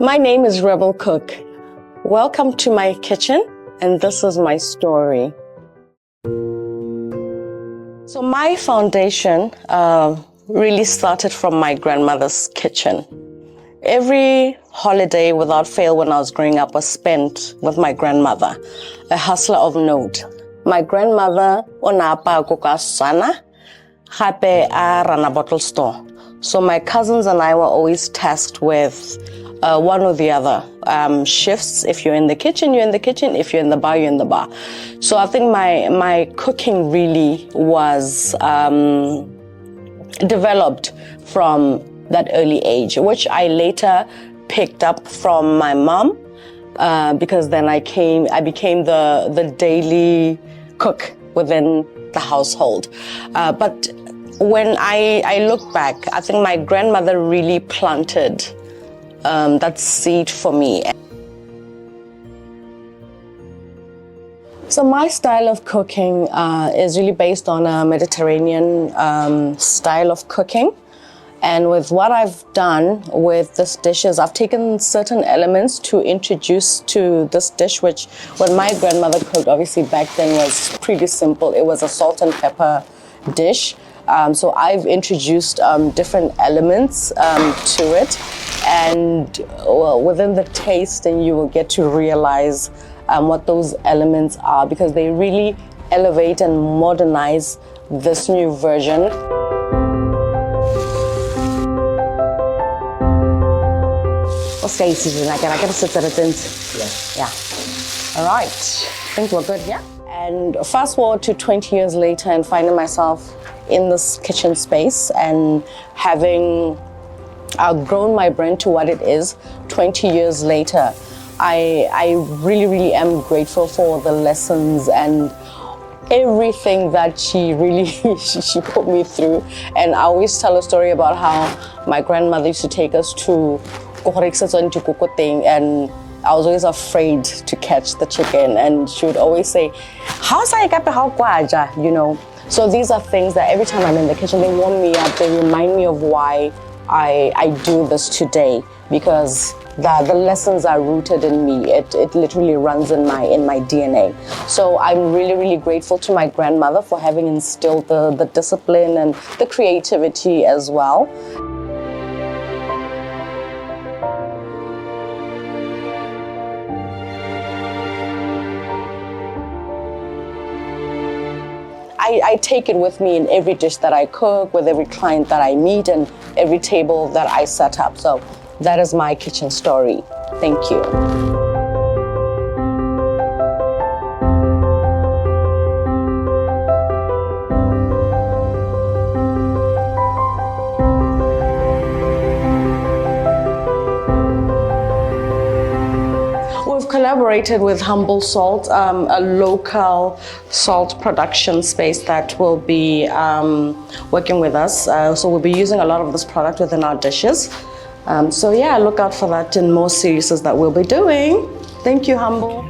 My name is Rebel Cook. Welcome to my kitchen, and this is my story. So my foundation really started from my grandmother's kitchen. Every holiday without fail when I was growing up was spent with my grandmother, a hustler of note. My grandmother onapa kokasana hape a run a bottle store. So my cousins and I were always tasked with one or the other shifts. If you're in the kitchen, you're in the kitchen. If you're in the bar, you're in the bar. So I think my cooking really was developed from that early age, which I later picked up from my mom because then I became the daily cook within the household. But when I look back, I think my grandmother really planted that seed for me. So my style of cooking is really based on a Mediterranean style of cooking. And with what I've done with this dish is I've taken certain elements to introduce to this dish, which when my grandmother cooked, obviously back then was pretty simple. It was a salt and pepper dish. So I've introduced different elements to it, and within the taste, and you will get to realize what those elements are, because they really elevate and modernize this new version. What's the season? I can sit at it. Yeah. All right. I think we're good here. And fast forward to 20 years later and finding myself in this kitchen space and having grown my brand to what it is 20 years later. I really am grateful for the lessons and everything that she really she put me through. And I always tell a story about how my grandmother used to take us to 𝐓𝐡𝐞 and I was always afraid to catch the chicken, and she would always say, you know. So these are things that every time I'm in the kitchen, they warm me up, they remind me of why I do this today, because the lessons are rooted in me. It literally runs in my DNA. So I'm really grateful to my grandmother for having instilled the discipline and the creativity as well. I take it with me in every dish that I cook, with every client that I meet, and every table that I set up. So that is my kitchen story. Thank you. We've collaborated with Humble Salt, a local salt production space that will be working with us. So we'll be using a lot of this product within our dishes. So yeah, look out for that in more series that we'll be doing. Thank you, Humble.